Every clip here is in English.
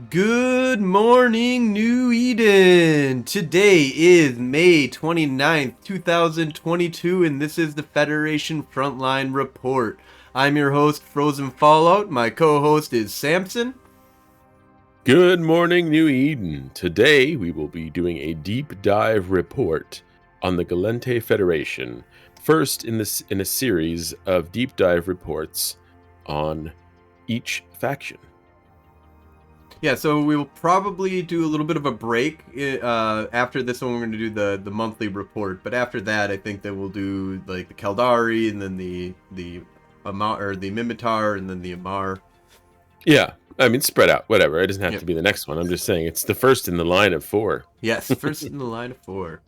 Good morning, New Eden! Today is May 29th, 2022, and this is the Federation Frontline Report. I'm your host, Frozen Fallout. My co-host is Samson. Good morning, New Eden. Today we will be doing a deep dive report on the Gallente Federation. First in a series of deep dive reports on each faction. Yeah, so we'll probably do a little bit of a break after this one. We're going to do the monthly report, but after that, I think that we'll do like the Kaldari and then the Amar or the Mimitar and then the Amar. Yeah, I mean spread out, whatever. It doesn't have to be the next one. I'm just saying it's the first in the line of four. Yes, first in the line of four.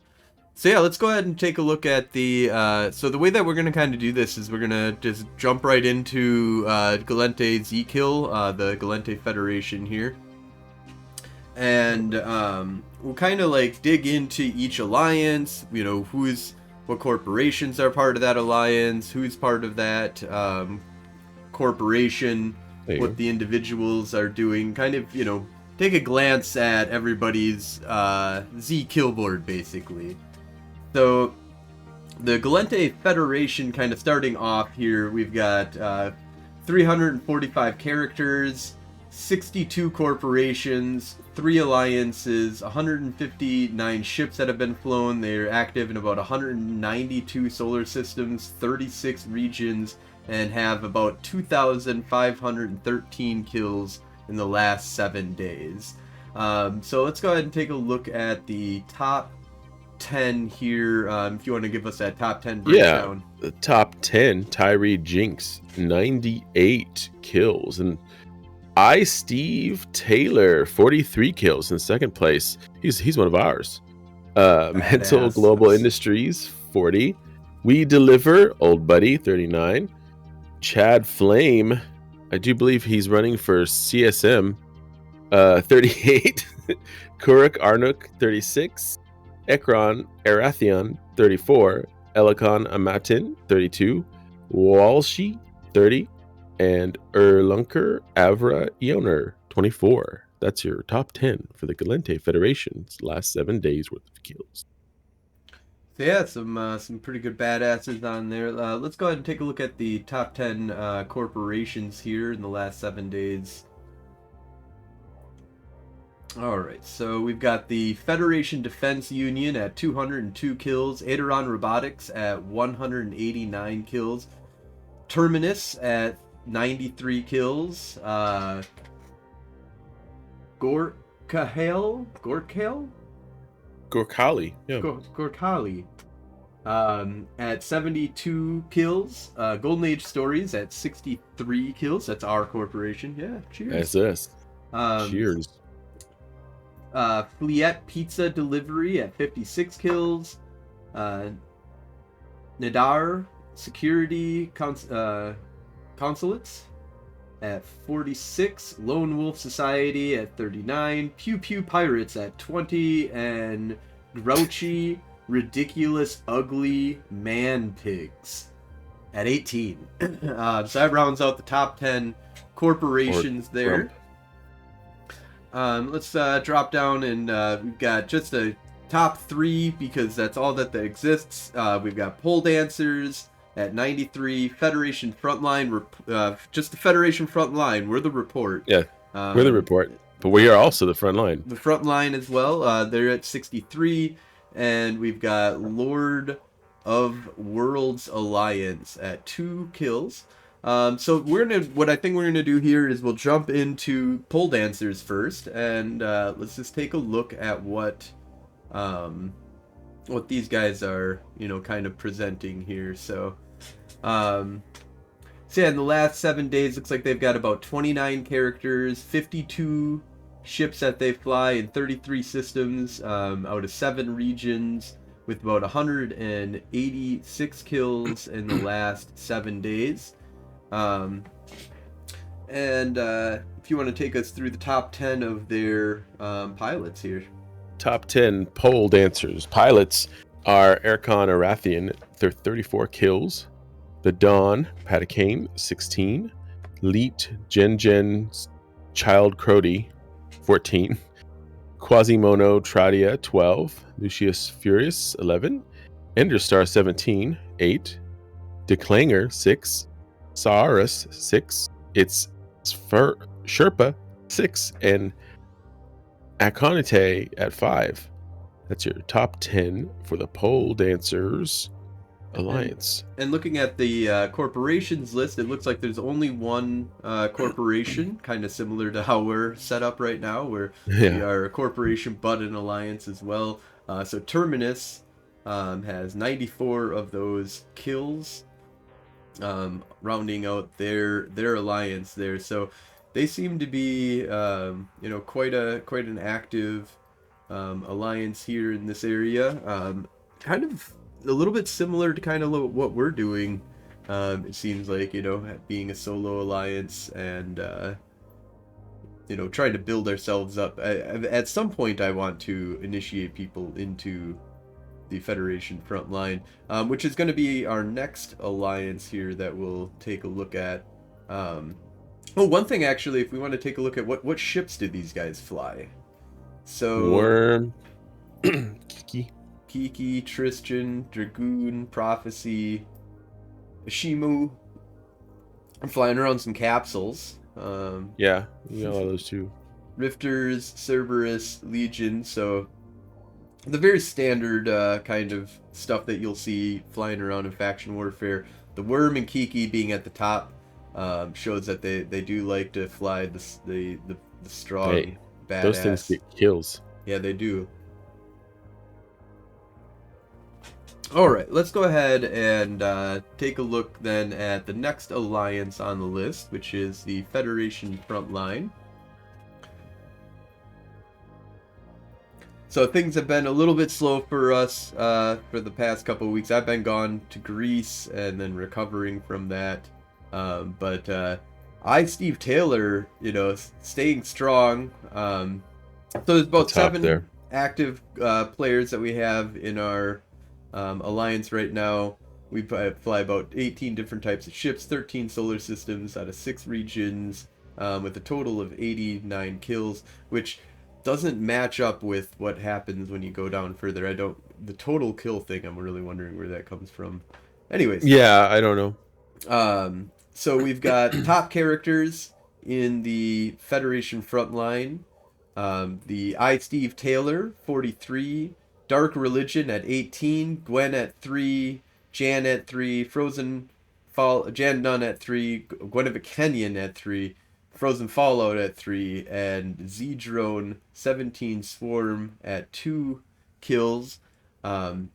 So yeah, let's go ahead and take a look at the. So the way that we're going to kind of do this is we're going to just jump right into Gallente Z-Kill, the Gallente Federation here. And we'll kind of like dig into each alliance, you know, what corporations are part of that alliance, who's part of that corporation, what the individuals are doing, kind of, you know, take a glance at everybody's Z-Kill board, basically. So, the Gallente Federation, kind of starting off here, we've got 345 characters, 62 corporations, 3 alliances, 159 ships that have been flown. They're active in about 192 solar systems, 36 regions, and have about 2,513 kills in the last 7 days. So let's go ahead and take a look at the top 10 here. If you want to give us that top 10 breakdown. Yeah, the top 10, Tyree Jinx, 98 kills. And Steve Taylor, 43 kills in second place. He's one of ours. Mental Global Industries, 40. We Deliver, old buddy, 39. Chad Flame, I do believe he's running for CSM, 38. Kurik Arnuk, 36. Ekron Arathion, 34. Elikon Amatin, 32. Walshi, 30. And Erlunker Avra Eoner, 24. That's your top 10 for the Gallente Federation's last 7 days worth of kills. So yeah, some pretty good badasses on there. Let's go ahead and take a look at the top 10 corporations here in the last 7 days. Alright, so we've got the Federation Defense Union at 202 kills, Adron Robotics at 189 kills, Terminus at 93 kills, Gorkali, yeah. Gorkali at 72 kills, Golden Age Stories at 63 kills. That's our corporation. Yeah, cheers. That's us. Cheers. Fliet Pizza Delivery at 56 kills, Nadar Security Consulates at 46, Lone Wolf Society at 39, Pew Pew Pirates at 20, and Grouchy, Ridiculous, Ugly Man Pigs at 18. So that rounds out the top 10 corporations there. Let's drop down, and we've got just a top 3 because that's all that exists. We've got Pole Dancers at 93, Federation Frontline, just the Federation Frontline. We're the report. Yeah, we're the report, but we are also the front line. The front line as well. They're at 63, and we've got Lord of Worlds Alliance at 2 kills. So what I think we're gonna do here is we'll jump into Pole Dancers first, and let's just take a look at what these guys are, you know, kind of presenting here. So yeah, in the last 7 days, looks like they've got about 29 characters, 52 ships that they fly in 33 systems, out of 7 regions, with about 186 kills in the last 7 days. And if you want to take us through the top 10 of their pilots here. Top 10 pole dancers. Pilots are Erkon Arathian, 34 kills. The Dawn, Patakane, 16. Leet Gen Child Crody, 14. Quasimodo Tradia, 12. Lucius Furious, 11. Enderstar, 17, 8. Declanger, 6. Saurus, 6. It's Sherpa, 6. And Aconite at 5. That's your top 10 for the Pole Dancers Alliance. And looking at the corporations list, it looks like there's only one corporation, kind of similar to how we're set up right now, where we are a corporation but an alliance as well. So Terminus has 94 of those kills, rounding out their alliance there. So they seem to be quite an active alliance here in this area. Kind of a little bit similar to kind of what we're doing. It seems like, being a solo alliance and trying to build ourselves up. At some point I want to initiate people into the Federation front line, which is going to be our next alliance here that we'll take a look at. One thing actually, if we want to take a look at what ships do these guys fly. So Worm, Kiki, Tristan, Dragoon, Prophecy, Shimu. I'm flying around some capsules. Yeah, we got all those too. Rifters, Cerberus, Legion. So the very standard kind of stuff that you'll see flying around in faction warfare. The Worm and Kiki being at the top shows that they do like to fly the strong badass. Those things get kills. Yeah, they do. Alright, let's go ahead and take a look then at the next alliance on the list, which is the Federation Frontline. So things have been a little bit slow for us for the past couple of weeks. I've been gone to Greece and then recovering from that. But Steve Taylor, staying strong. So there's about 7 active players that we have in our alliance right now. We fly about 18 different types of ships, 13 solar systems out of 6 regions, with a total of 89 kills, which doesn't match up with what happens when you go down further. The total kill thing, I'm really wondering where that comes from. Anyways. Yeah, I don't know. So we've got top characters in the Federation Frontline. The Steve Taylor, 43. Dark Religion at 18. Gwen at 3. Jan at 3. Jan Nunn at 3. Gwenevere Kenyon at 3. Frozen Fallout at 3, and Z-Drone 17 Swarm at 2 kills. We're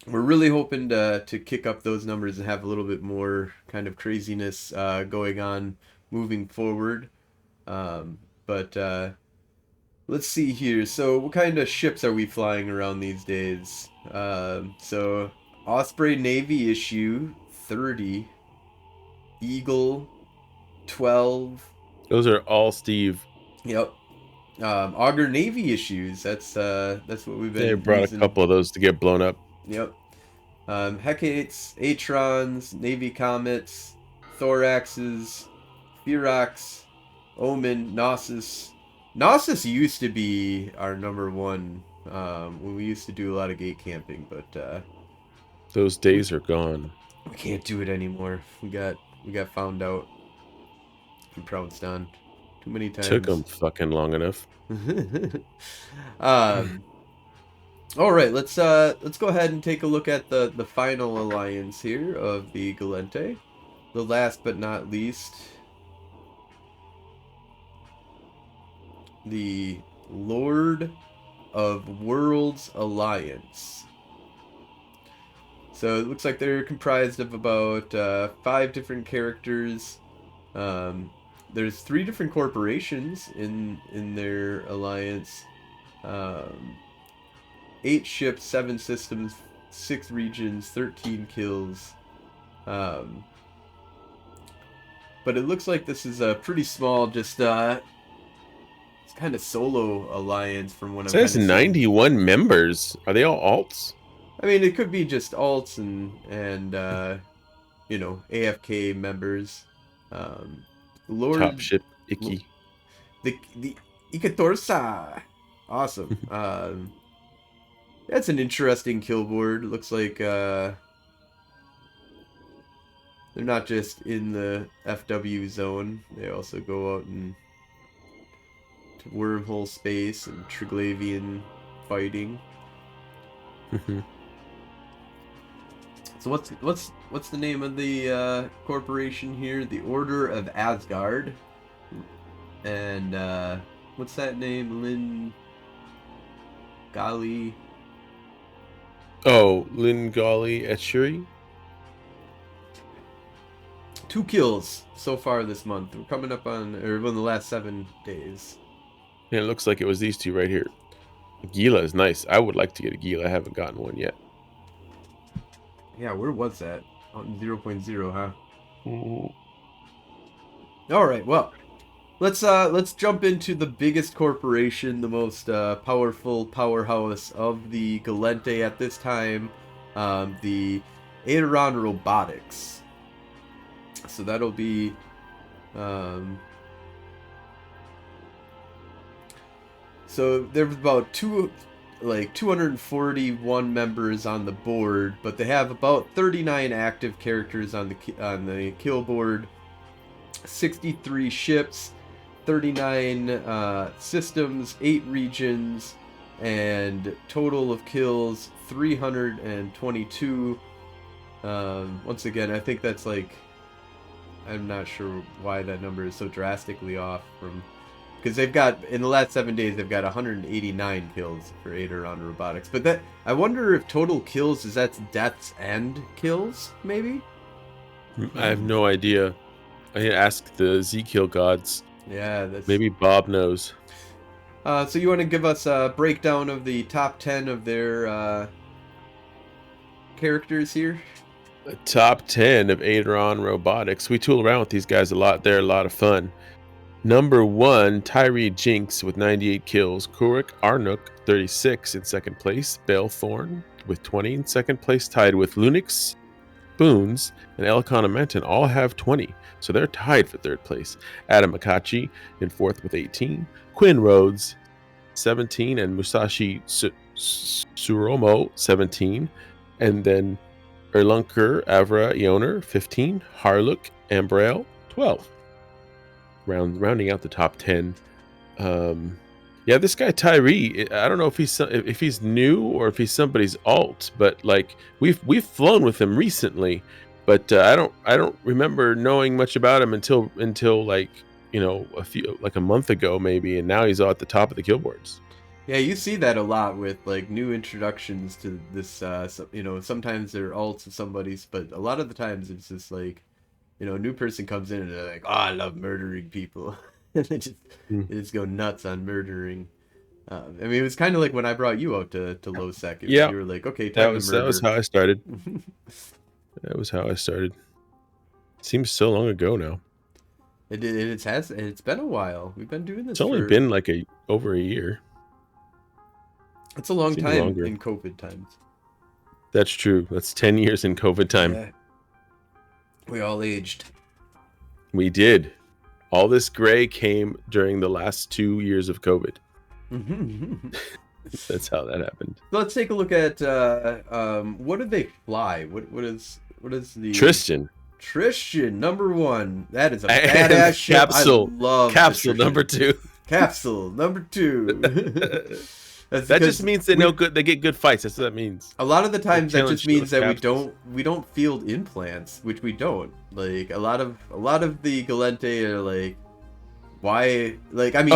really hoping to kick up those numbers and have a little bit more kind of craziness going on moving forward. But let's see here. So what kind of ships are we flying around these days? So Osprey Navy issue 30, Eagle 12. Those are all Steve. Yep. Augur Navy issues. That's what we've been. They brought using. A couple of those to get blown up. Yep. Hecates, Atrons, Navy Comets, Thoraxes, Ferox, Omen, Gnosis. Gnosis used to be our number one when we used to do a lot of gate camping, but those days are gone. We can't do it anymore. We got found out. And pounced on too many times. Took them fucking long enough. All right, let's go ahead and take a look at the final alliance here of the Gallente. The last but not least, the Lord of Worlds Alliance. So it looks like they're comprised of about 5 different characters. There's 3 different corporations in their alliance. 8 ships, 7 systems, 6 regions, 13 kills. But it looks like this is a pretty small, just it's kind of solo alliance from what I'm. It says 91 members. Are they all alts? I mean, it could be just alts and AFK members. Top ship Icky. Ikatorsa. Awesome. That's an interesting kill board. Looks like they're not just in the FW zone. They also go out and to wormhole space and Triglavian fighting. So what's the name of the corporation here? The Order of Asgard. And what's that name? Lin Gali. Oh, Lingali Etchery. 2 kills so far this month. We're coming up on, or in the last 7 days. Yeah, it looks like it was these two right here. Gila is nice. I would like to get a Gila. I haven't gotten one yet. Yeah, where was that? On 0.0, huh? Mm. All right, well, let's jump into the biggest corporation, the most powerful powerhouse of the Gallente at this time, the Adron Robotics. So that'll be so there's about 241 members on the board, but they have about 39 active characters on the kill board, 63 ships, 39 systems, 8 regions, and total of kills 322. Once again, I think that's like, I'm not sure why that number is so drastically off from, because they've got, in the last 7 days, they've got 189 kills for Adron Robotics. But that, I wonder if total kills is that's deaths and kills, maybe? I have no idea. I asked the Z-Kill gods. Yeah, that's... Maybe Bob knows. So you want to give us a breakdown of the top 10 of their characters here? The top 10 of Adron Robotics. We tool around with these guys a lot. They're a lot of fun. Number 1, Tyree Jinx with 98 kills. Kurik Arnuk, 36 in second place. Balethorn with 20 in second place, tied with Lunix, Boons, and Elcon Menton all have 20. So they're tied for third place. Adam Akachi in fourth with 18. Quinn Rhodes, 17. And Musashi Suromo, 17. And then Erlunker Avra Ioner, 15. Harlook Ambrail, 12. Rounding out the top 10. Yeah, this guy Tyree, I don't know if he's new or if he's somebody's alt, but like we've flown with him recently, but I don't remember knowing much about him until like, you know, a month ago maybe, and now he's all at the top of the kill boards. Yeah, you see that a lot with like new introductions to this. You know, sometimes they're alts of somebody's, but a lot of the times it's just like, you know, a new person comes in and they're like, "Oh, I love murdering people," and they just go nuts on murdering. I mean, it was kind of like when I brought you out to low sec. Yeah, you were like, "Okay, time to murder." That was how I started. That was how I started. Seems so long ago now. It's been a while. We've been doing this. It's only been like over a year. It's a long time longer. in COVID times. That's true. That's 10 years in COVID time. Yeah. We all aged. We did. All this gray came during the last 2 years of COVID. That's how that happened. So let's take a look at what did they fly? What is the Tristan number 1. That is a badass ship. Capsule. I love Capsule number 2. Capsule number 2. That just means they get good fights. That's what that means. A lot of the times that just means that we don't field implants, which we don't. Like a lot of the Gallente are like, why? Like, I mean,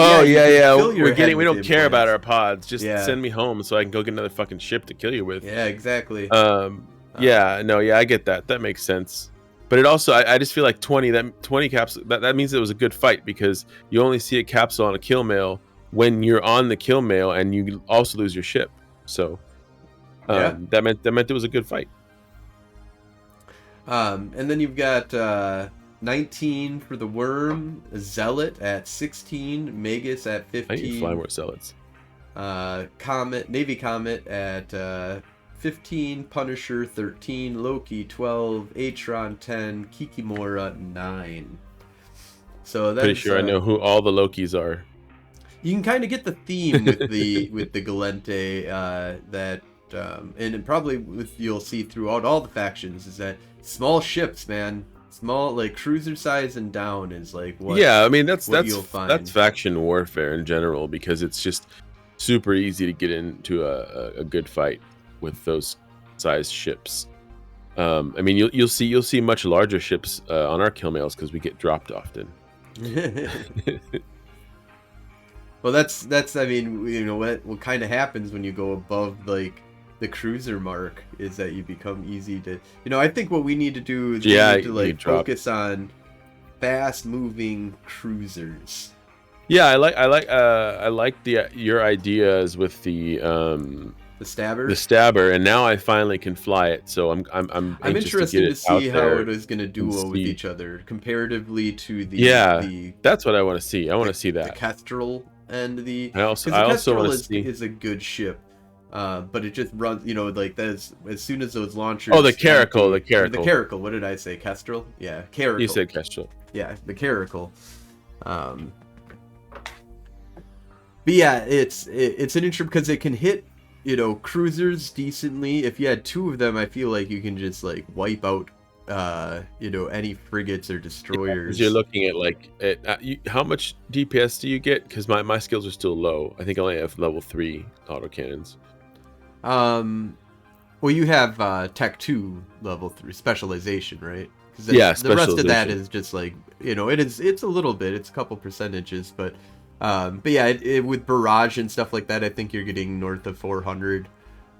we don't care about our pods. Just send me home so I can go get another fucking ship to kill you with. Yeah, exactly. I get that. That makes sense. But it also, I just feel like 20 capsule. That means it was a good fight because you only see a capsule on a kill mail when you're on the kill mail and you also lose your ship. So that meant it was a good fight. And then you've got 19 for the Worm, Zealot at 16, Magus at 15. I need to fly more Zealots. Navy Comet at 15, Punisher 13, Loki 12, Atron 10, Kikimora 9. So that's pretty sure I know who all the Lokis are. You can kind of get the theme with the Gallente that and it probably you'll see throughout all the factions is that small ships, man, small like cruiser size and down is like what Yeah, I mean that's you'll that's find. faction warfare in general because it's just super easy to get into a good fight with those size ships. I mean you'll see much larger ships on our kill mails because we get dropped often. Well, that's I mean, you know what kind of happens when you go above like the cruiser mark is that you become easy to, you know, I think what we need to do is we need to like focus on fast moving cruisers. Yeah, I like the your ideas with the stabber, and now I finally can fly it. So I'm anxious to get interested to it out see how there it is going to and duo with see. each other comparatively to Yeah, the that's what I want to see. I want to see the that. Kestrel and the I because the also Kestrel want to see. is a good ship. But it just runs, you know, like that's as soon as those launchers. Oh, the Caracal, the Caracal. What did I say? Kestrel? Yeah, Caracal. You said Kestrel. Yeah, the Caracal. But yeah, it's an interesting because it can hit, you know, cruisers decently. If you had two of them, I feel like you can just like wipe out, you know, any frigates or destroyers. Yeah, you're looking at like how much DPS do you get? Because my skills are still low. I think I only have level 3 autocannons. Well, you have Tech 2 level 3 specialization, right? Yeah, the rest of that is just like, you know, it's a little bit, it's a couple percentages, but yeah, with barrage and stuff like that, I think you're getting north of 400.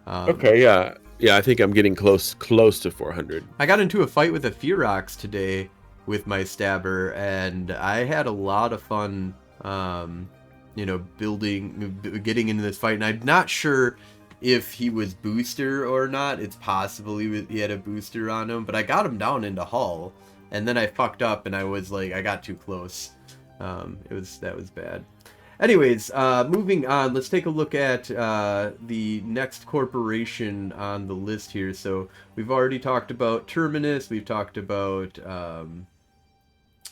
Okay, yeah, I think I'm getting close to 400. I got into a fight with a Ferox today with my stabber, and I had a lot of fun, you know, getting into this fight, and I'm not sure if he was booster or not. It's possible he had a booster on him, but I got him down into hull, and then I fucked up, and I was like, I got too close. That was bad. Anyways, moving on, let's take a look at the next corporation on the list here. So we've already talked about Terminus, we've talked about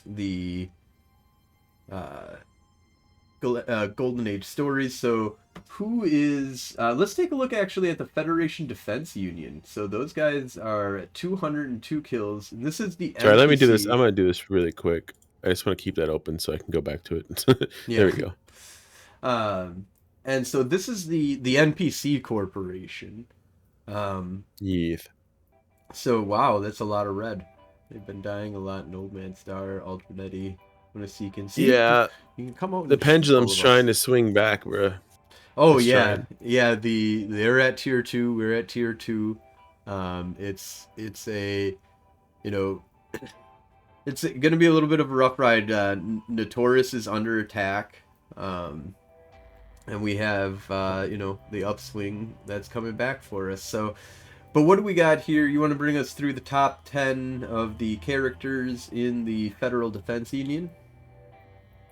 the Golden Age stories. So who is let's take a look actually at the Federation Defense Union. So those guys are at 202 kills, and this is the Sorry, NPC. let me do this. I'm gonna do this really quick. I just want to keep that open so I can go back to it. Yeah. There we go. And so this is the NPC corporation. Yeah. So wow, that's a lot of red. They've been dying a lot in Old Man Star, Ultranetti. I'm gonna see, Yeah, you can come out. the pendulum's trying to swing back, bro. Oh yeah, yeah. They're at tier 2. We're at tier 2. It's a, you know, it's gonna be a little bit of a rough ride. Notorious is under attack. And we have, you know, the upswing that's coming back for us. So, but what do we got here? You want to bring us through the top 10 of the characters in the Federal Defense Union?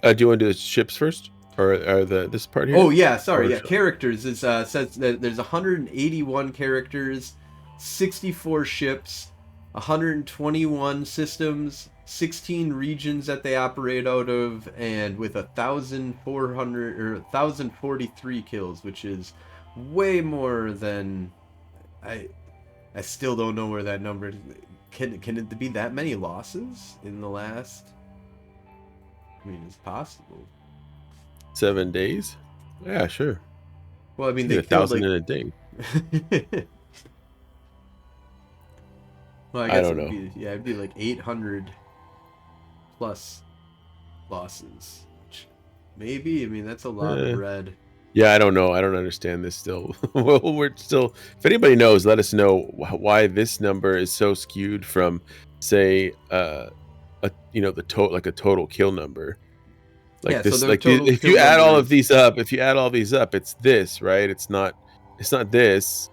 Do you want to do the ships first, or this part here? Oh yeah, sorry. Yeah, characters is says that there's 181 characters, 64 ships, 121 systems, 16 regions that they operate out of, and with 1,400 or 1,043 kills, which is way more than I still don't know where that number can it be that many losses in the last. I mean, it's possible. 7 days? Yeah, sure. Well, I mean, they 1,000 in a day. Well, I don't know. It'd be like 800 plus losses. Maybe. I mean, that's a lot of red. Yeah, I don't know. I don't understand this still. Well, we're still. If anybody knows, let us know why this number is so skewed from, say, you know, the total kill number. Like yeah, this, so like if you add all of these up, it's this, right? It's not this.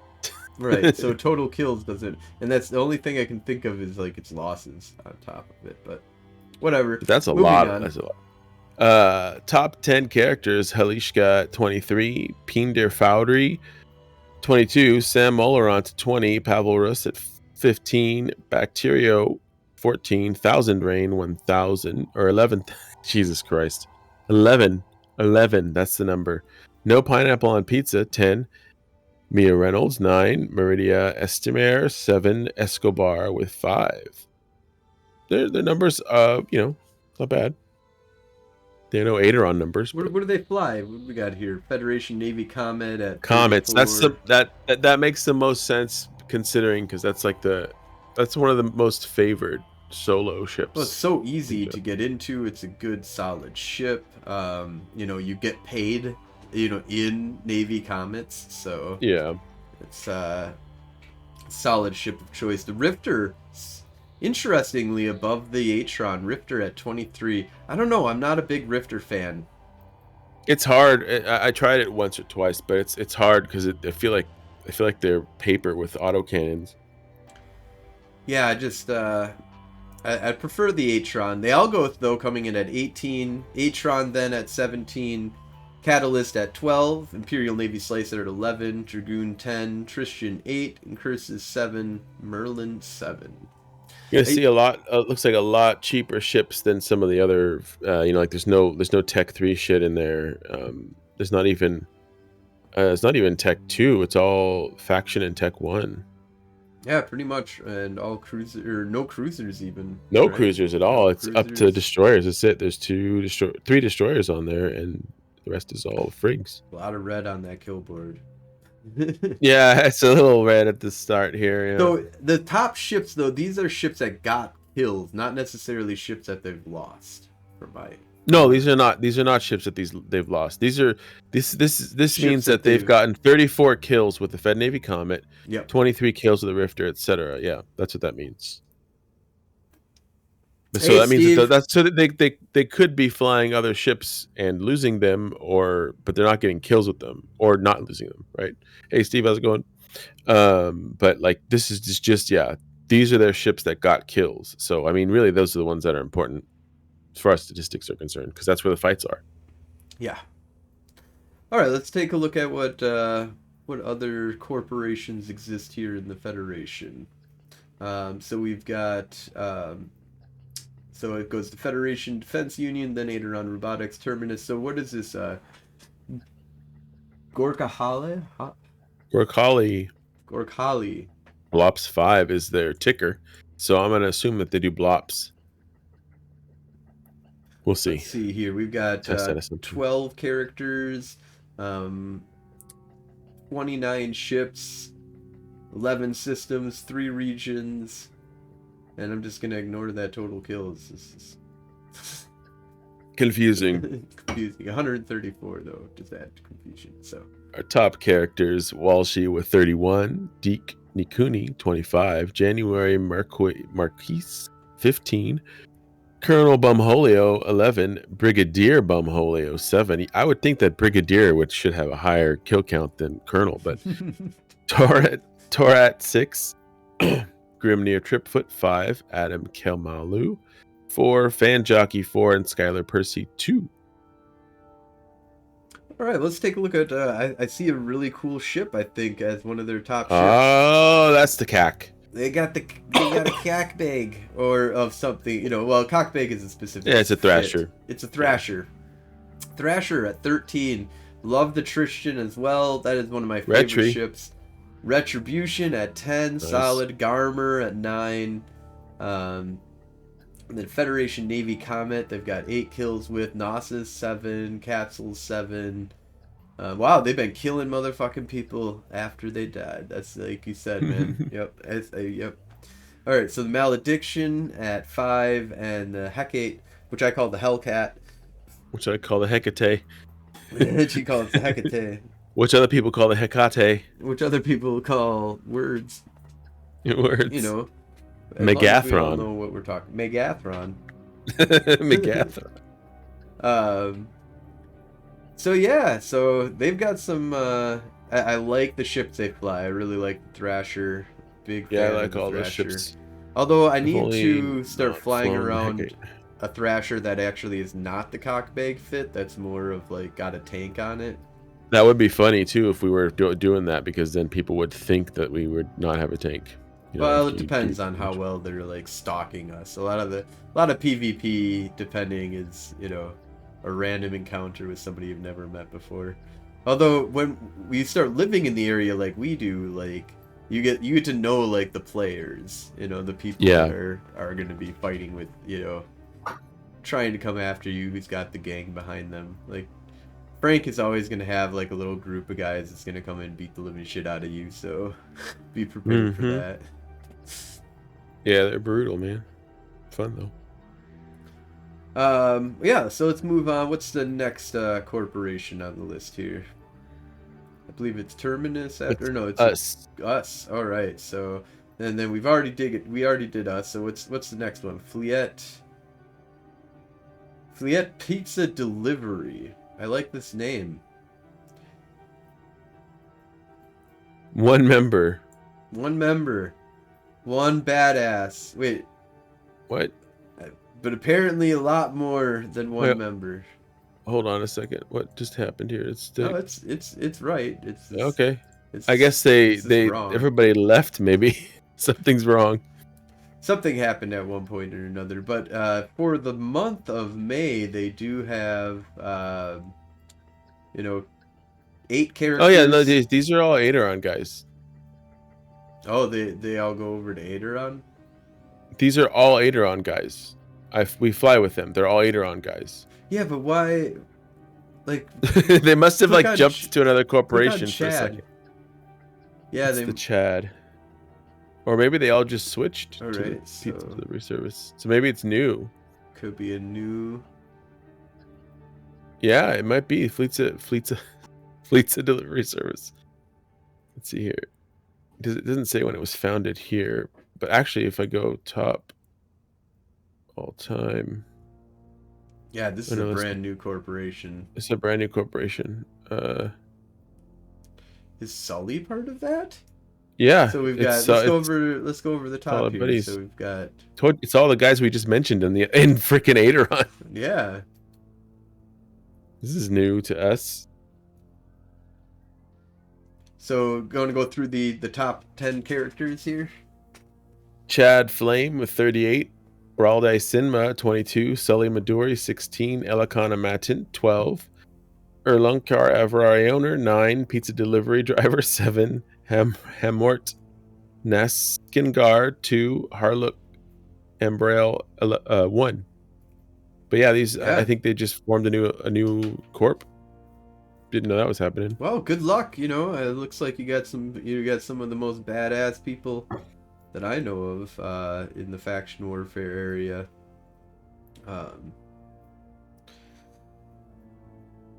Right. So total kills doesn't, and that's the only thing I can think of is like its losses on top of it. But whatever. But that's a lot. That's a lot. Top 10 characters: Halishka 23, Pinder Foudry 22, Sam Molorant 20, Pavel Rus at 15, Bacterio 14, Thousand Rain 1000 or 11. Jesus Christ, 11 11. That's the number. No pineapple on pizza. 10. Mia Reynolds. 9. Meridia Estimare. 7. Escobar with 5. Their numbers, not bad. They're no Adron numbers. What do they fly? What do we got here? Federation Navy Comet at Comets. 34. That makes the most sense considering because that's one of the most favored solo ships. Well, it's so easy to get into. It's a good, solid ship. You get paid, in Navy Comets, so Yeah. it's a solid ship of choice. The Rifter, interestingly, above the Atron. Rifter at 23. I don't know. I'm not a big Rifter fan. It's hard. I tried it once or twice, but it's hard because I feel like they're paper with autocannons. Yeah, I prefer the Atron. They all go though coming in at 18. Atron then at 17. Catalyst at 12. Imperial Navy Slicer at 11. Dragoon 10. Tristan 8. And Curses 7. Merlin 7. You're gonna see a lot. Looks like a lot cheaper ships than some of the other. Like there's no Tech 3 shit in there. There's not even. It's not even Tech 2. It's all Faction and Tech 1. Yeah, pretty much, and all cruiser or no cruisers even. No right? cruisers at all. No It's up to destroyers. That's it. There's 3 destroyers on there, and the rest is all frigs. A lot of red on that kill board. Yeah, it's a little red at the start here. Yeah. So the top ships, though, these are ships that got kills, not necessarily ships that they've lost. No, these are not ships that they've lost. This means that they've gotten 34 kills with the Fed Navy Comet, yep. 23 kills with the Rifter, etc. Yeah, that's what that means. So that means that they could be flying other ships and losing them, but they're not getting kills with them or not losing them, right? Hey Steve, how's it going? But like this is just these are their ships that got kills. So I mean, really, those are the ones that are important as far as statistics are concerned, because that's where the fights are. Yeah. All right, let's take a look at what other corporations exist here in the Federation. So we've got so it goes to Federation Defense Union, then Adron Robotics, Terminus. So what is this? Gorkhali. Blops 5 is their ticker, so I'm gonna assume that they do blops. We'll see. Let's see here. We've got 12 characters, 29 ships, 11 systems, 3 regions, and I'm just gonna ignore that total kills. This is confusing. Confusing. 134 though, just add confusion. So our top characters: Walshy with 31, Deke Nikuni 25, January Marquis 15. Colonel Bumholio 11, Brigadier Bumholio 7. I would think that Brigadier should have a higher kill count than Colonel, but Torat 6, Grimnir Tripfoot 5, Adam Kelmalu 4, Fan Jockey 4, and Skylar Percy 2. All right, let's take a look at. I see a really cool ship. I think as one of their top ships. Oh, that's the CAC. They got a cockbag or of something, well, cockbag is a specific. Yeah, it's a Thrasher. Fit. It's a Thrasher. Thrasher at 13. Love the Tristan as well. That is one of my favorite ships. Retribution at 10. Nice. Solid. Garmer at 9. And then Federation Navy Comet, they've got 8 kills with. Gnosis 7. Capsules 7. Wow, they've been killing motherfucking people after they died. That's like you said, man. Yep. Yep. All right, so the Malediction at 5, and the Hecate, which I call the Hellcat. Which I call the Hecate. She calls it the Hecate. Which other people call the Hecate. Which other people call words. Words. Megathron. We all know what we're talking. Megathron. Megathron. So they've got some. I like the ships they fly. I really like the Thrasher. Big fan. Yeah, I like of all the the Thrasher. ships. Although I need to start flying around Hecate. a Thrasher that actually is not the cockbag fit. That's more of like got a tank on it. That would be funny too if we were doing that, because then people would think that we would not have a tank. Well, it depends on how well they're like stalking us. A lot of PvP, depending, is a random encounter with somebody you've never met before. Although when we start living in the area like we do, like you get to know like the players, you know, the people Yeah. that are going to be fighting with, you know, trying to come after you, who's got the gang behind them. Like Frank is always going to have like a little group of guys that's going to come and beat the living shit out of you, so be prepared for that. Yeah, they're brutal, man. Fun though. Yeah, so let's move on. What's the next corporation on the list here? I believe it's Terminus after. No, it's us. Us. All right. So and then we already did us. So what's the next one? Fliet Pizza Delivery. I like this name. One member. One badass. Wait. What? But apparently a lot more than one member. Hold on a second. What just happened here? It's right. It's okay. It's I guess everybody left. Maybe something's wrong. Something happened at one point or another. But for the month of May, they do have 8 characters. Oh yeah, no, these are all Adron guys. Oh, they all go over to Adron? These are all Adron guys. We fly with them. They're all Adron guys. Yeah, but why? Like they must have like jumped to another corporation for a second. Yeah, the Chad. Or maybe they all just switched to the pizza delivery service. So maybe it's new. Could be a new. Yeah, it might be Fleet's a delivery service. Let's see here. It doesn't say when it was founded here, but actually, if I go top all time. Yeah, this is a brand new corporation. It's a brand new corporation. Is Sully part of that? Yeah. So we've got let's go over the top here. Buddies. So we've got it's all the guys we just mentioned in freaking Adron. Yeah. This is new to us. So going to go through the top 10 characters here. Chad Flame with 38, Braldai Sinma 22, Sully Maduri 16, Elikana Matin 12, Erlunkar Avarioner 9, Pizza Delivery Driver 7, Hemort Naskingar 2, Harlook Embrail 1. But yeah, I think they just formed a new corp. Didn't know that was happening. Well, good luck. It looks like you got some of the most badass people that I know of in the faction warfare area.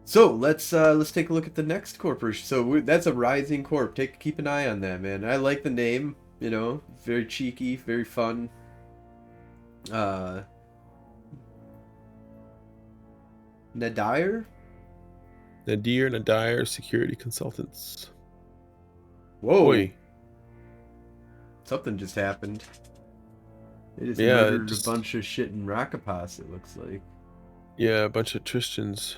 So let's take a look at the next corporation. So that's a rising corp. Keep an eye on that, man. I like the name. Very cheeky, very fun. Nadir Security Consultants. Whoa. Boy. Something just happened. They just murdered a bunch of shit in Rakapas, it looks like. Yeah, a bunch of Tristans.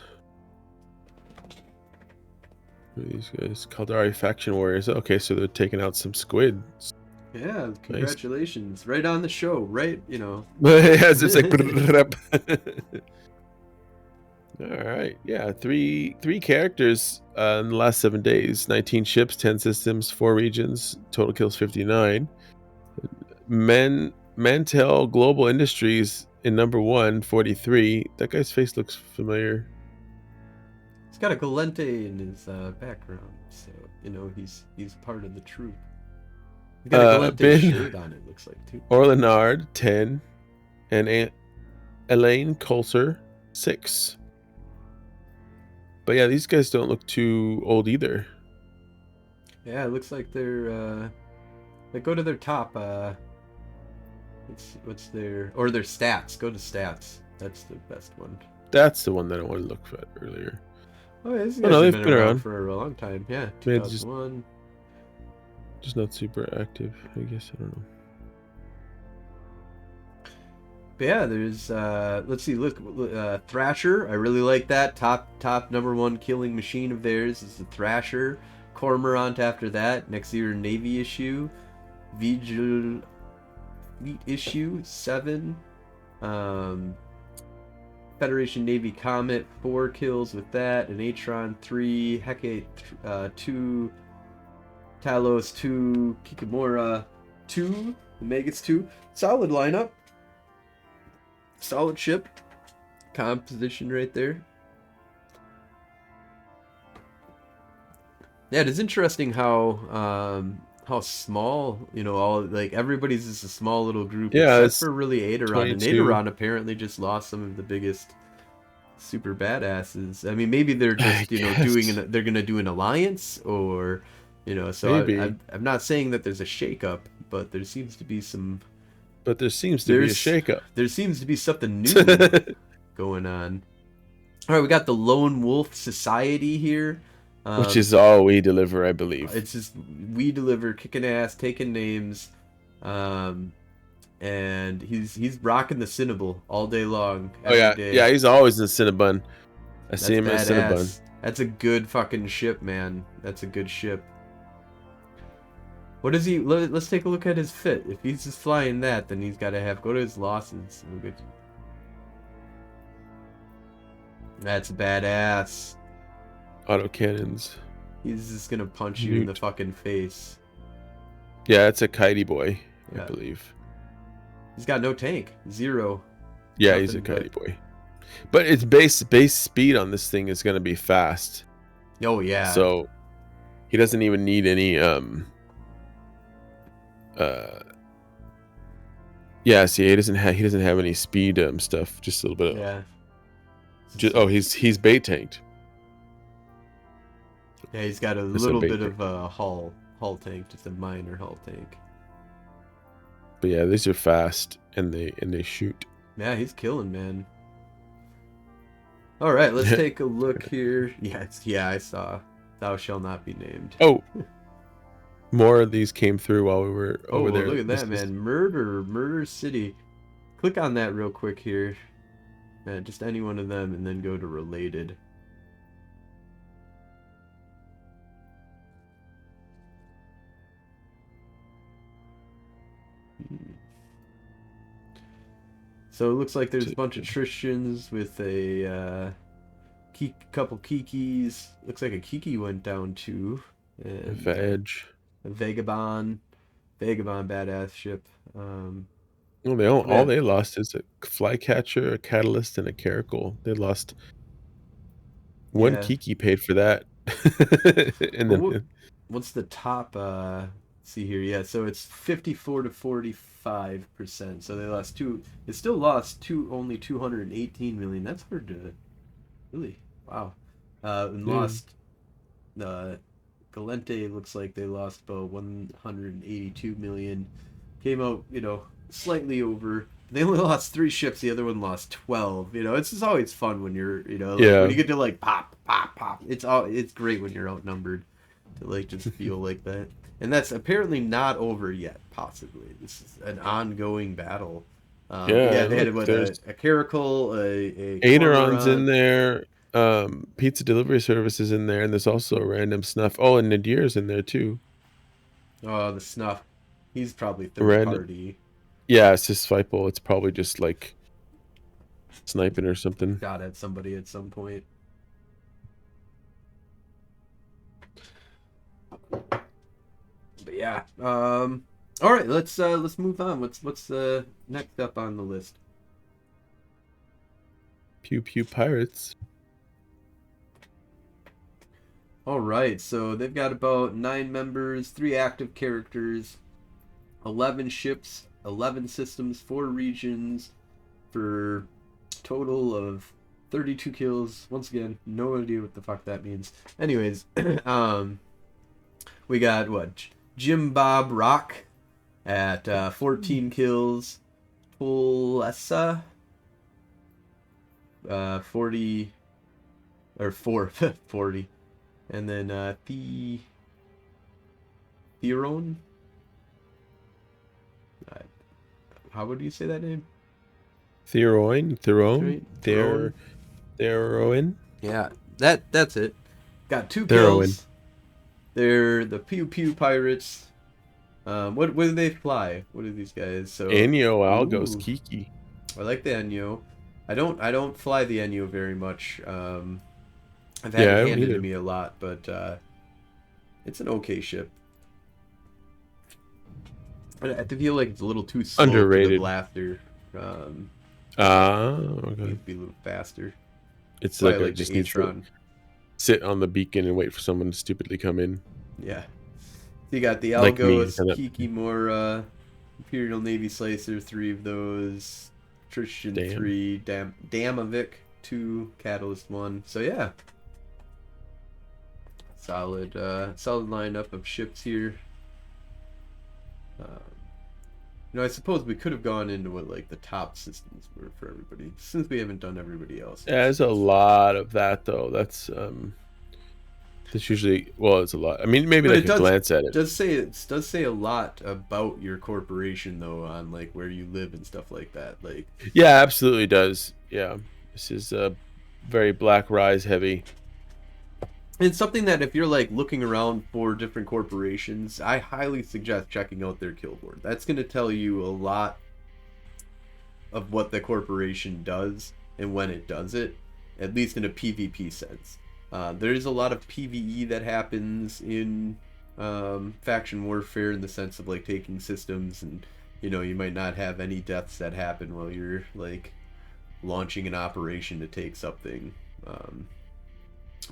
Who are these guys? Kaldari Faction Warriors. Okay, so they're taking out some squids. Yeah, congratulations. Nice. Right on the show, right? Yeah, it's like... All right, yeah, three characters in the last 7 days. 19 ships, 10 systems, 4 regions. Total kills 59. Mantel Global Industries in number 1, 43. That guy's face looks familiar. He's got a Gallente in his background, so he's part of the troop. He's got a Gallente shirt on. It looks like too. Orlenard 10, and Elaine Coulter 6. But yeah, these guys don't look too old either. Yeah, it looks like they're they go to their top what's their stats. Go to stats. That's the best one. That's the one that I want to look at earlier. Oh, yeah, these guys have been around for a long time. Yeah, 2001. Just not super active, I guess. I don't know. But yeah, there's let's see, look, Thrasher. I really like that. Top number 1 killing machine of theirs is the Thrasher. Cormorant after that. Next year Navy issue. Vigil Fleet issue 7. Federation Navy Comet, 4 kills with that. An Atron, 3. Hecate, 2. Talos, 2. Kikamura, 2. The Megas, 2. Solid lineup. Solid ship. Composition right there. Yeah, it is interesting how small, all like everybody's just a small little group, Yeah, except it's for really Adron. And 22. Adron apparently just lost some of the biggest super badasses. I mean, maybe they're just they're gonna do an alliance, or so Maybe. I'm not saying that there's a shakeup, but there seems to be some. But there seems to be a shakeup. There seems to be something new going on. All right, we got the Lone Wolf Society here. Which is all we deliver, I believe. It's just we deliver, kicking ass, taking names, and he's rocking the Cinnabon all day long. Yeah, he's always in Cinnabon. I see him in Cinnabon. That's a good fucking ship, man. That's a good ship. What is he? Let's take a look at his fit. If he's just flying that, then he's got to go to his losses. That's badass. Autocannons. He's just gonna punch you in the fucking face. Yeah, it's a kitey boy, I believe. He's got no tank. 0. Yeah, he's a kitey boy. But its base speed on this thing is gonna be fast. Oh yeah. So he doesn't even need any yeah, see, he doesn't have any speed stuff, just a little bit of he's bait tanked. Yeah, he's got a little bit of a hull tank, just a minor hull tank. But yeah, these are fast and they shoot. Yeah, he's killing, man. All right, let's take a look here. Yeah, I saw. Thou shall not be named. Oh, more of these came through while we were over there. Look at that, man! Murder City. Click on that real quick here. Just any one of them, and then go to related. So it looks like there's a bunch of Tristans with a couple Kikis. Looks like a Kiki went down too. And Veg. A Vagabond, badass ship. All they lost is a Flycatcher, a Catalyst, and a Caracal. They lost one Kiki paid for that. And then what's the top? See here, yeah. So it's 54 to 45%. So they lost two. It still lost only 218 million. That's hard to really. Wow. And lost. Gallente looks like they lost about 182 million. Came out, slightly over. They only lost 3 ships. The other one lost 12. It's just always fun when you're, when you get to pop. It's great when you're outnumbered to just feel like that. And that's apparently not over yet. Possibly this is an ongoing battle. They had a Caracal, a Aideron's in there. Pizza delivery service is in there, and there's also a random snuff. Oh, and Nadir's in there too. Oh, the snuff. He's probably third party. Yeah, it's just Fipal. It's probably just sniping or something. Shot at somebody at some point. But yeah. All right, let's move on. What's next up on the list? Pew Pew Pirates. All right, so they've got about 9 members, 3 active characters, 11 ships, 11 systems, 4 regions, for total of 32 kills. Once again, no idea what the fuck that means. Anyways, we got Jim Bob Rock at 14 kills, Tulessa 40 or 40. And then Theron. How would you say that name? Theron. Yeah, that's it. Got 2 kills. They're the Pew Pew Pirates. What do they fly? What are these guys? So Anyo Algos Kiki. I like the Anyo. I don't fly the NU very much. I've had Yeah, I it don't handed to either. me a lot, but it's an okay ship. I feel like it's a little too slow for the Underrated. blaster. Um, Ah, okay. Needs to be a little faster. It's Probably like like just the needs to Atron. sit on the beacon and wait for someone to stupidly come in, Yeah. So you got the like me. Algos, Kikimora, Imperial Navy Slicer, 3 of those. Tristan, Damn. 3. Damovic, 2. Catalyst, 1. So yeah. Solid lineup of ships here. I suppose we could have gone into what like the top systems were for everybody, since we haven't done everybody else's. Yeah, there's a lot of that though. That's usually, well, it's a lot. I mean, maybe But like it a glance at it. does say a lot about your corporation though, on like where you live and stuff like that. Like, Yeah, absolutely does. Yeah, this is very Black Rise heavy. it's something that if you're like looking around for different corporations, I highly suggest checking out their kill board. That's going to tell you a lot of what the corporation does and when it does it, at least in a PvP sense. There's a lot of PvE that happens in faction warfare, in the sense of like taking systems, and you might not have any deaths that happen while you're like launching an operation to take something.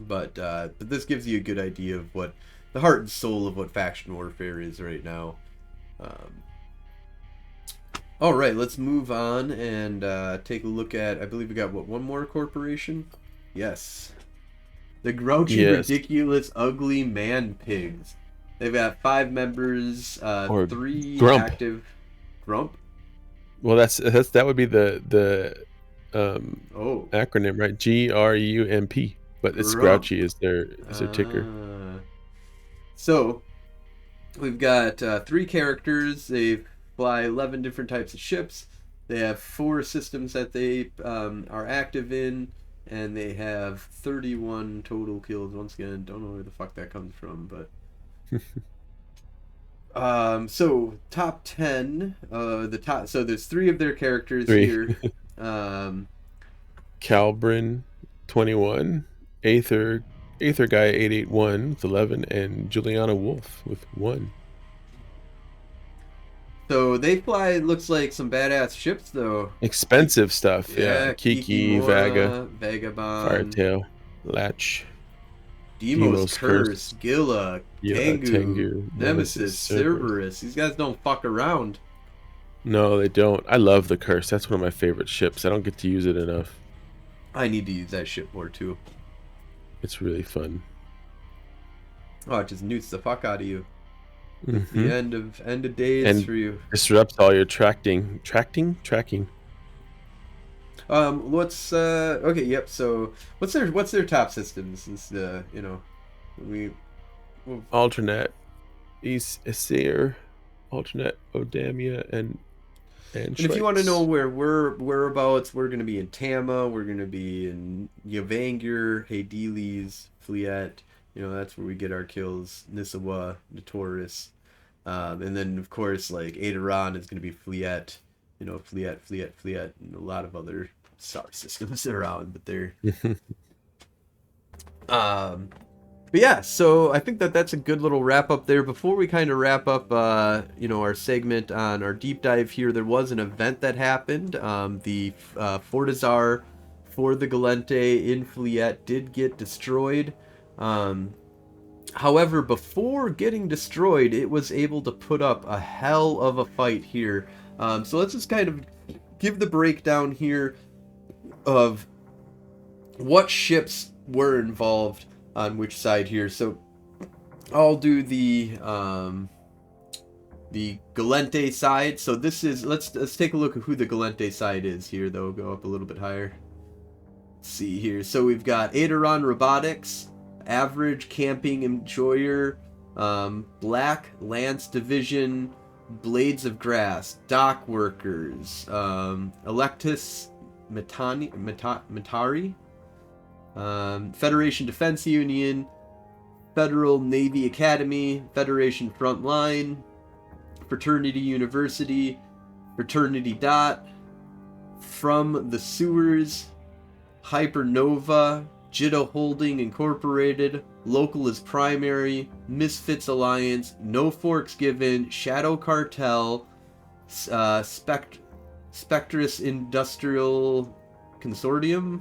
But this gives you a good idea of what the heart and soul of what faction warfare is right now. All right, let's move on and take a look at. I believe we got one more corporation. Yes, the grouchy, Yes, ridiculous, ugly man pigs. They've got 5 members, or 3 Grump. active. Grump. Well, that would be the Oh, acronym, right? GRUMP. But it's Grump. Grouchy is their ticker. Ah. So we've got 3 characters. They fly 11 different types of ships. They have 4 systems that they are active in, and they have 31 total kills. Once again, don't know where the fuck that comes from, but so top 10, the top. So there's 3 of their characters 3. here. Um, Calbrin 21, Aether Guy 881 with 11, and Juliana Wolf with 1. so they fly. Looks like some badass ships, though. Expensive stuff, yeah. Yeah, Kiki, Vaga, Kikimora, Vagabond, Firetail, Latch, Demos, Demos Curse, Curse, Gilla, Tengu, Tengu, Nemesis, Cerberus. Cerberus. These guys don't fuck around. No, they don't. I love the Curse. That's one of my favorite ships. I don't get to use it enough. I need to use that shit more too. It's really fun. Oh, it just newts the fuck out of you. Mm-hmm. The end of days And for you. disrupts all your tracking. What's okay? Yep. So what's their top systems? Is we well, Alternate, Aesir, alternate Odamia, and and if you want to Shrikes. know whereabouts, we're gonna be in Tama. We're gonna be in Yvangir, Hadeles, Fleet. That's where we get our kills. Nisawa, Notorious, and then of course like Aderon is gonna be Fleet. Fleet, and a lot of other star systems around, but they're but yeah, so I think that's a good little wrap up there. Before we kind of wrap up, our segment on our deep dive here, there was an event that happened. The Fortizar for the Gallente in Fleet did get destroyed. However, before getting destroyed, it was able to put up a hell of a fight here. So let's just kind of give the breakdown here of what ships were involved on which side here. So I'll do the Gallente side. So this is let's take a look at who the Gallente side is here though. Go up a little bit higher. Let's see here. So we've got Adron Robotics, Average Camping Enjoyer, Black Lance Division, Blades of Grass, Dock Workers, Electus Matari, Federation Defense Union, Federal Navy Academy, Federation Frontline, Fraternity University, Fraternity Dot, From the Sewers, Hypernova, Jita Holding Incorporated, Local is Primary, Misfits Alliance, No Forks Given, Shadow Cartel, Spectrus Industrial Consortium,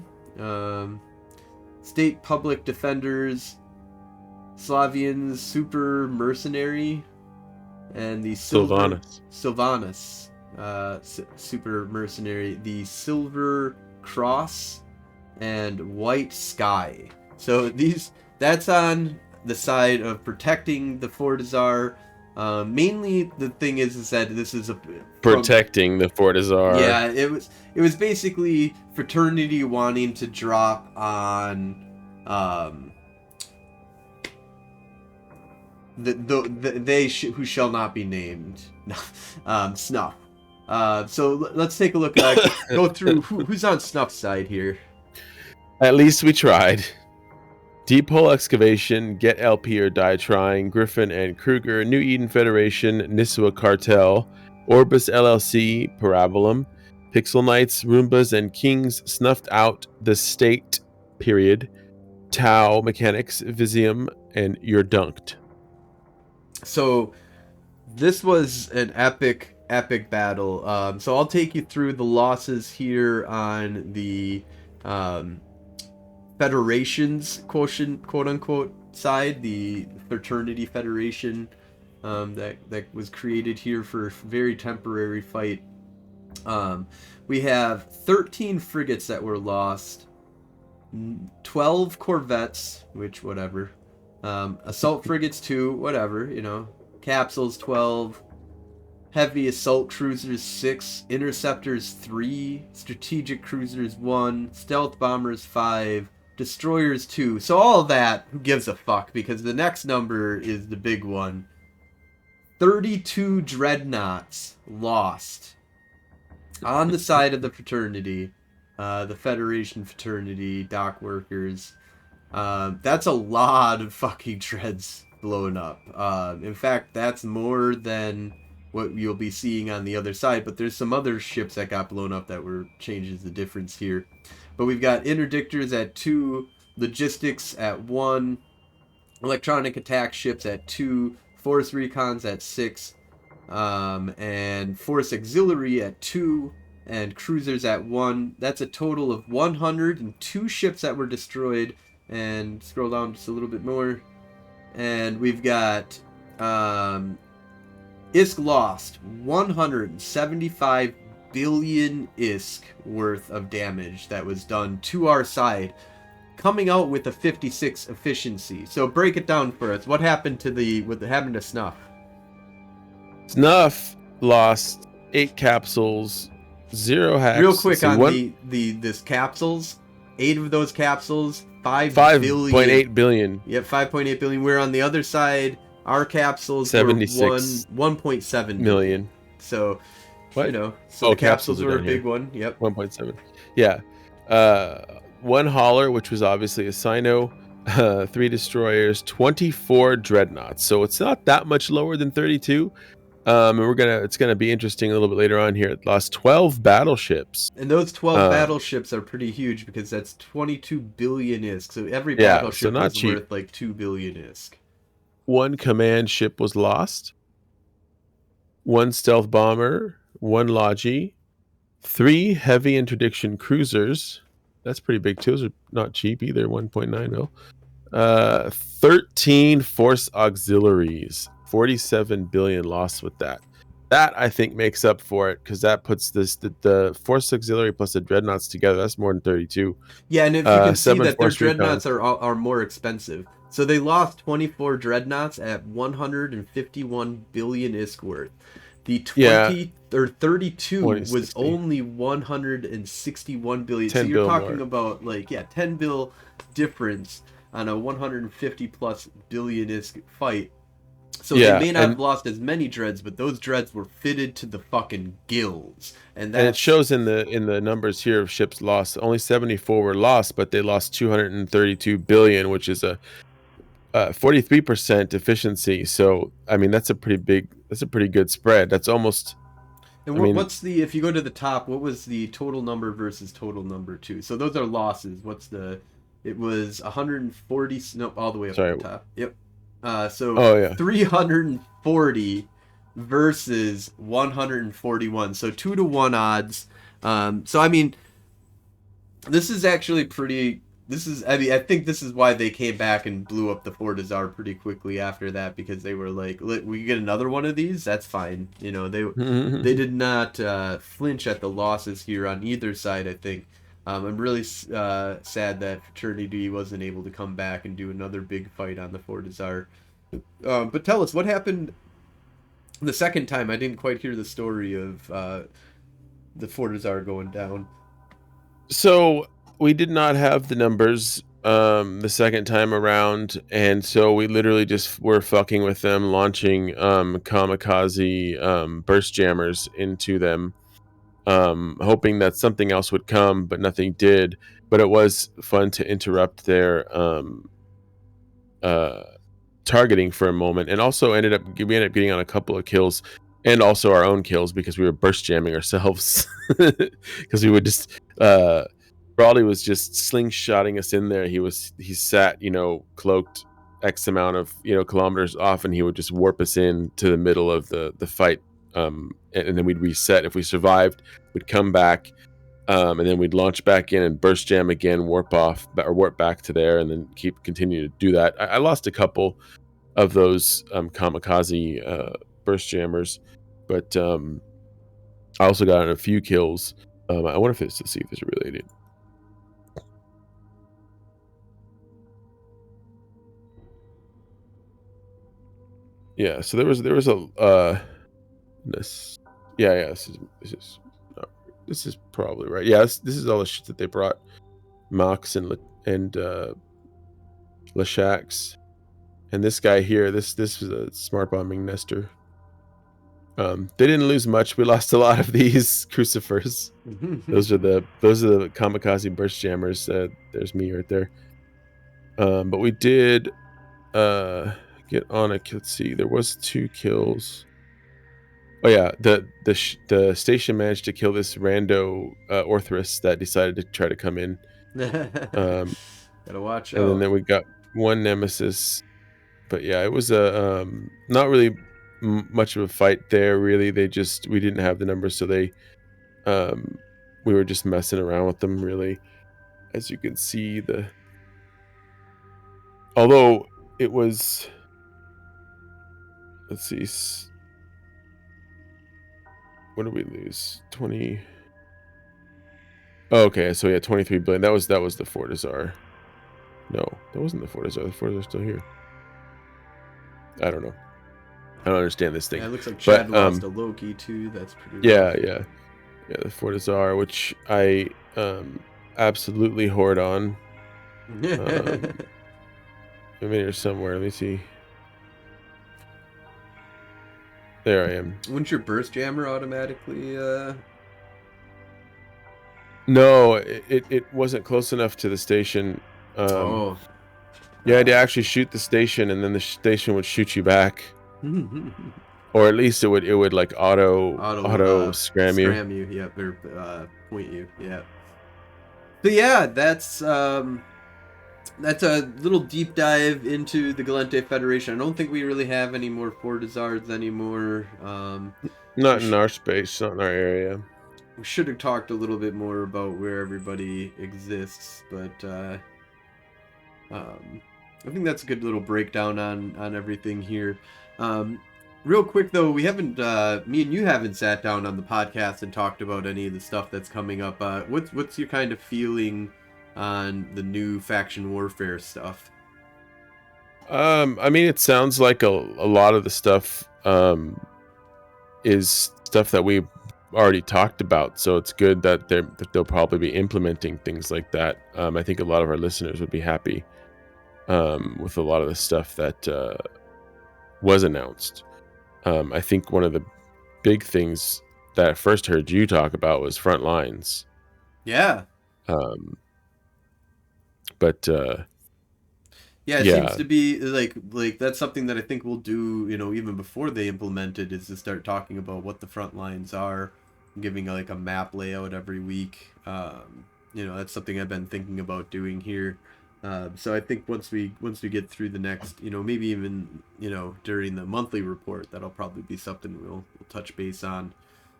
State Public Defenders, Slavians Super Mercenary, and the Sylvanas. Super Mercenary, the Silver Cross, and White Sky. So that's on the side of protecting the Fortizar. Mainly the thing is that this is protecting the Fortizar. Yeah, it was basically Fraternity wanting to drop on who shall not be named, Snuff. So let's take a look at go through who's on Snuff's side here. At least we tried. Deep Hole Excavation, Get LP or Die Trying, Griffin and Kruger, New Eden Federation, Nisua Cartel, Orbis LLC, Parabolum, Pixel Knights, Roombas and Kings, Snuffed Out, The State, period, Tau Mechanics, Visium, and You're Dunked. So this was an epic battle. So I'll take you through the losses here on the Federation's quote unquote side, the Fraternity Federation that was created here for a very temporary fight. We have 13 frigates that were lost, 12 corvettes, which whatever, assault frigates 2, whatever, capsules 12, heavy assault cruisers 6, interceptors 3, strategic cruisers 1, stealth bombers 5, destroyers 2. So all of that, who gives a fuck, because the next number is the big one. 32 dreadnoughts lost on the side of the fraternity, the Federation fraternity, dock workers. That's a lot of fucking dreads blown up. In fact, that's more than what you'll be seeing on the other side, but there's some other ships that got blown up that changes the difference here. But we've got interdictors at 2, logistics at 1, electronic attack ships at 2, force recons at 6, and force auxiliary at 2, and cruisers at 1. That's a total of 102 ships that were destroyed. And scroll down just a little bit more, and we've got ISK lost 175 billion ISK worth of damage that was done to our side, coming out with a 56 efficiency. So break it down for us. What happened to Snuff? Snuff lost 8 capsules, 0 hacks. Real quick on this capsules, 8 of those capsules, 5.8 billion. Yep, 5.8 billion. We're on the other side. Our capsules 76 were 1.7 million. So, what? So the capsules were a big one. Yep. 1.7. Yeah. 1 hauler, which was obviously a Sino, 3 destroyers, 24 dreadnoughts. So it's not that much lower than 32. And it's gonna be interesting a little bit later on here. It lost 12 battleships, and those 12 battleships are pretty huge because that's 22 billion ISK. So every battleship is cheap. worth like 2 billion ISK. 1 command ship was lost, 1 stealth bomber, 1 Logi, 3 heavy interdiction cruisers. That's pretty big too. Those are not cheap either. 1.9 mil. 13 force auxiliaries. 47 billion lost with that. That I think makes up for it, because that puts the force auxiliary plus the dreadnoughts together. That's more than 32. Yeah, and if you can see that their dreadnoughts are more expensive. So they lost 24 dreadnoughts at 151 billion ISK worth. The 32 was only 161 billion. So you're talking more. About 10 bill difference on a 150 plus billion ISK fight. So they may not have lost as many dreads, but those dreads were fitted to the fucking gills, and it shows in the numbers here of ships lost. Only 74 were lost, but they lost 232 billion, which is a 43% efficiency. So I mean, that's a pretty good spread. That's almost And I mean, what's the, if you go to the top, what was the total number versus total number two? So those are losses. What's the, it was 140, no, all the way up at sorry. the top. Yep. So Oh yeah. 340 versus 141. So 2-to-1 odds. So I mean, this is actually pretty. This is. I mean, I think this is why they came back and blew up the Fort Azar pretty quickly after that, because they were like, "We get another one of these. That's fine." You know, they did not flinch at the losses here on either side. I think. I'm really sad that Fraternity wasn't able to come back and do another big fight on the Fort Azar. But tell us what happened the second time. I didn't quite hear the story of the Fort Azar going down. So we did not have the numbers the second time around, and so we literally just were fucking with them, launching kamikaze burst jammers into them, hoping that something else would come, but nothing did. But it was fun to interrupt their uh, targeting for a moment, and also we ended up getting on a couple of kills, and also our own kills because we were burst jamming ourselves, because we would just Brawley was just slingshotting us in there. He sat, cloaked X amount of kilometers off, and he would just warp us in to the middle of the fight, and then we'd reset. If we survived, we'd come back, and then we'd launch back in and burst jam again, warp off or warp back to there, and then continue to do that. I lost a couple of those kamikaze burst jammers, but I also got a few kills. I wonder if it's to see if it's related. Yeah, so there was a this. Yeah, this is probably right. Yeah, this is all the shit that they brought. Mox and Lashax, and this guy here. This was a smart bombing Nestor. They didn't lose much. We lost a lot of these crucifers. Those are the kamikaze burst jammers. There's me right there. But we did get on a. Let's see. There was 2 kills. Oh yeah, the station managed to kill this rando Orthrus that decided to try to come in. Gotta watch out. And then we got 1 nemesis, but yeah, it was a not really much of a fight there. Really, we didn't have the numbers, so we were just messing around with them. Really, as you can see, although it was, let's see. What did we lose? 20. Oh, okay, so yeah, 23 billion. That was the Fort Azar. No, that wasn't the Fort Azar. The Fort Azar's still here. I don't know. I don't understand this thing. Yeah, it looks like Chad lost a Loki too. That's pretty rough. Yeah. The Fort Azar, which I absolutely hoard on. I'm in here somewhere. Let me see. There I am. Wouldn't your burst jammer automatically? No, it wasn't close enough to the station. You had to actually shoot the station, and then the station would shoot you back, or at least it would like auto scram you. Scram you, yeah, or point you, yeah. But yeah, that's a little deep dive into the Gallente Federation. I don't think we really have any more Fort Azards anymore. Not in our space, not in our area. We should have talked a little bit more about where everybody exists, but I think that's a good little breakdown on everything here. Real quick though, we haven't, me and you haven't sat down on the podcast and talked about any of the stuff that's coming up. What's your kind of feeling on the new faction warfare stuff? I mean, it sounds like a lot of the stuff is stuff that we already talked about, so it's good that they'll probably be implementing things like that. I think a lot of our listeners would be happy with a lot of the stuff that was announced. I think one of the big things that I first heard you talk about was front lines. Yeah. But Yeah, it seems Yeah. to be like that's something that I think we'll do, even before they implement it, is to start talking about what the front lines are, giving like a map layout every week. That's something I've been thinking about doing here. So I think once we get through the next, maybe even during the monthly report, that'll probably be something we'll touch base on.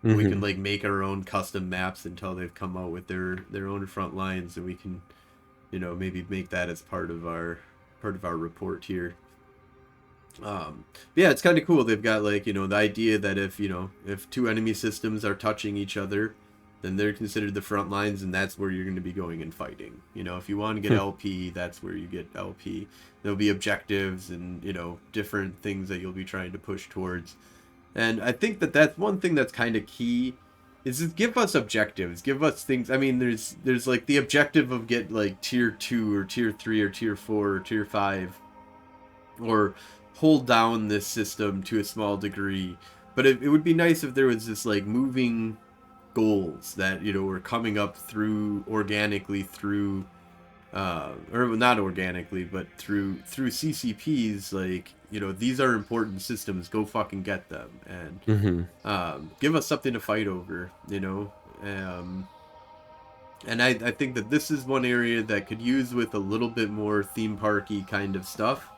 We can Hmm. like make our own custom maps until they've come out with their own front lines, and we can maybe make that as part of our report here. Yeah, it's kind of cool. They've got like the idea that if two enemy systems are touching each other, then they're considered the front lines, and that's where you're going to be going and fighting. If you want to get LP, that's where you get LP. There'll be objectives and different things that you'll be trying to push towards. And I think that that's one thing that's kind of key is just give us objectives, give us things. I mean, there's like the objective of get like tier 2 or tier 3 or tier 4 or tier 5, or hold down this system to a small degree. But it would be nice if there was this like moving goals that were coming up through organically through or not organically, but through CCPs. Like these are important systems, go fucking get them, and Hmm. give us something to fight over. And I think that this is one area that could use with a little bit more theme parky kind of stuff.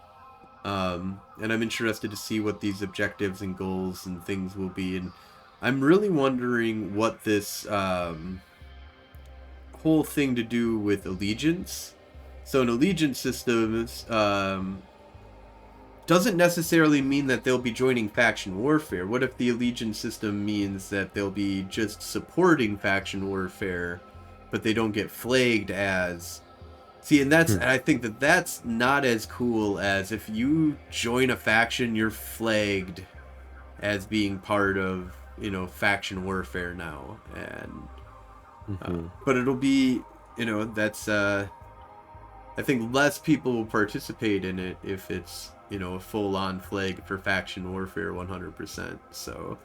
And I'm interested to see what these objectives and goals and things will be. And I'm really wondering what this whole thing to do with allegiance. So an allegiance system doesn't necessarily mean that they'll be joining faction warfare. What if the allegiance system means that they'll be just supporting faction warfare, but they don't get flagged as... See, and I think that that's not as cool as if you join a faction, you're flagged as being part of, faction warfare now. And but it'll be, that's I think less people will participate in it if it's a full-on flag for faction warfare 100%. So,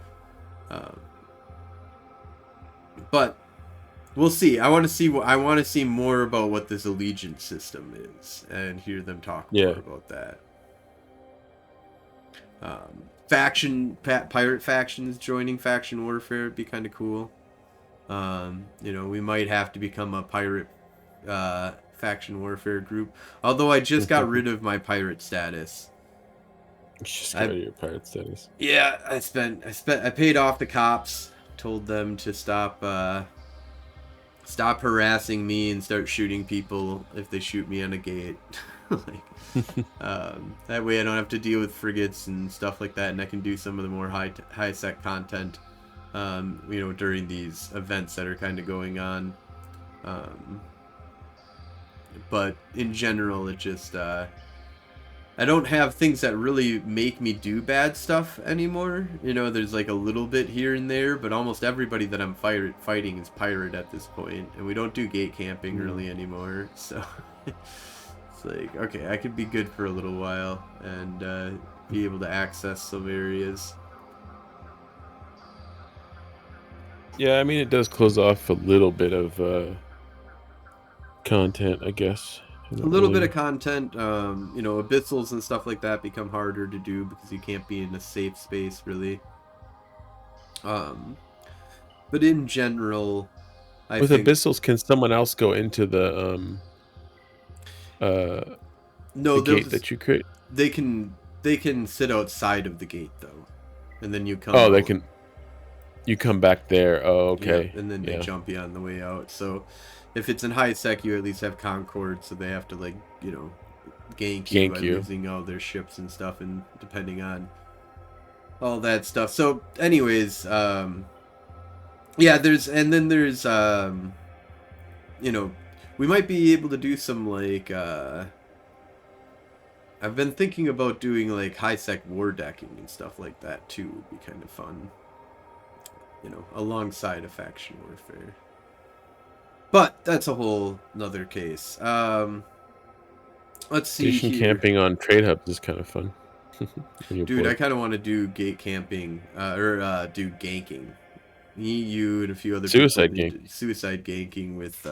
but we'll see. I want to see more about what this allegiance system is and hear them talk more about that. Pirate factions joining faction warfare would be kind of cool. We might have to become a pirate faction warfare group. Although I just got rid of my pirate status. Just got rid of your pirate status. Yeah, I paid off the cops, told them to stop harassing me and start shooting people if they shoot me on a gate. That way I don't have to deal with frigates and stuff like that, and I can do some of the more high sec content during these events that are kind of going on. But in general, it just I don't have things that really make me do bad stuff anymore. There's like a little bit here and there, but almost everybody that I'm fighting is pirate at this point, and we don't do gate camping really anymore. So it's like, okay, I could be good for a little while and be able to access some areas. Yeah, I mean, it does close off a little bit of content, I guess. A little bit of content, abyssals and stuff like that become harder to do because you can't be in a safe space, really. But in general, I with think... abyssals, can someone else go into No, the gate that you create? They can sit outside of the gate though, and then you come. Oh, out. they can. You come back there. Oh, okay. Yeah, and then they jump you on the way out. So, if it's in high sec, you at least have Concord, so they have to gank you by losing all their ships and stuff, and depending on all that stuff. So, anyways, yeah, there's we might be able to do some I've been thinking about doing like high sec war decking and stuff like that too. Would be kind of fun, alongside a faction warfare. But that's a whole nother case. Let's see. Station camping on trade hubs is kind of fun. Dude, I kind of want to do gate camping or do ganking. You and a few other suicide people suicide ganking with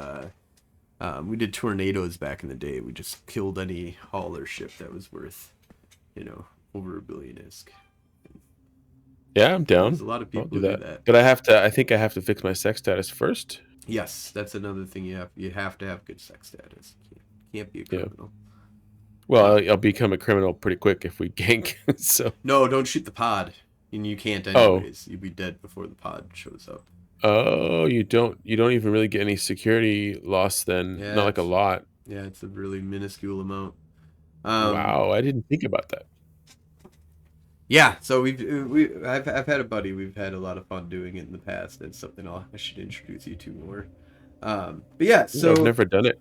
We did tornadoes back in the day. We just killed any hauler ship that was worth, over $1 billion-isk. Yeah, I'm down. There's a lot of people I'll do who that. do that. But I think I have to fix my sex status first. Yes, that's another thing you have to have good sex status. Can't be a criminal. Well, I'll become a criminal pretty quick if we gank. So no, don't shoot the pod. And you can't anyways. You'll be dead before the pod shows up. Oh, you don't even really get any security loss then. Yeah, Not like a lot. Yeah, it's a really minuscule amount. Wow, I didn't think about that. Yeah, so I've had a buddy. We've had a lot of fun doing it in the past. It's something I should introduce you to more. But yeah, so I've never done it.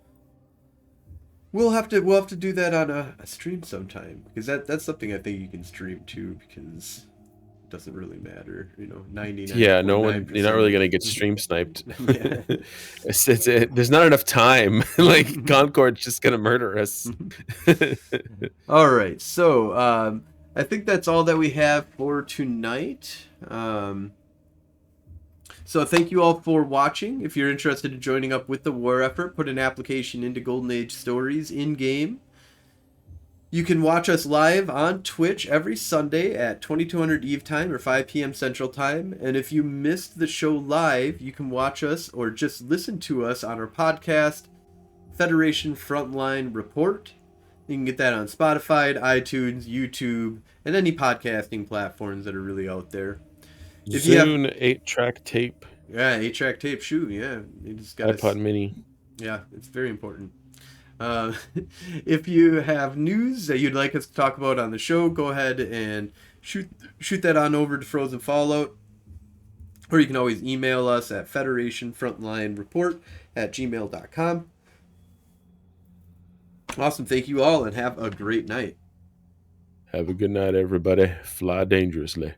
we'll have to do that on a stream sometime, because that's something I think you can stream too, because it doesn't really matter, 99. Yeah, no one. You're not really gonna get stream sniped. Yeah. There's not enough time. Like Concord's just gonna murder us. All right, so I think that's all that we have for tonight. So thank you all for watching. If you're interested in joining up with the war effort, put an application into Golden Age Stories in-game. You can watch us live on Twitch every Sunday at 2200 Eve time or 5 p.m. Central Time. And if you missed the show live, you can watch us or just listen to us on our podcast, Federation Frontline Report. You can get that on Spotify, iTunes, YouTube, and any podcasting platforms that are really out there. Zune 8-track tape. Yeah, 8-track tape. Shoot, yeah. You just got iPod Mini. Yeah, it's very important. If you have news that you'd like us to talk about on the show, go ahead and shoot that on over to Frozen Fallout. Or you can always email us at federationfrontlinereport@gmail.com. Awesome. Thank you all, and have a great night. Have a good night, everybody. Fly dangerously.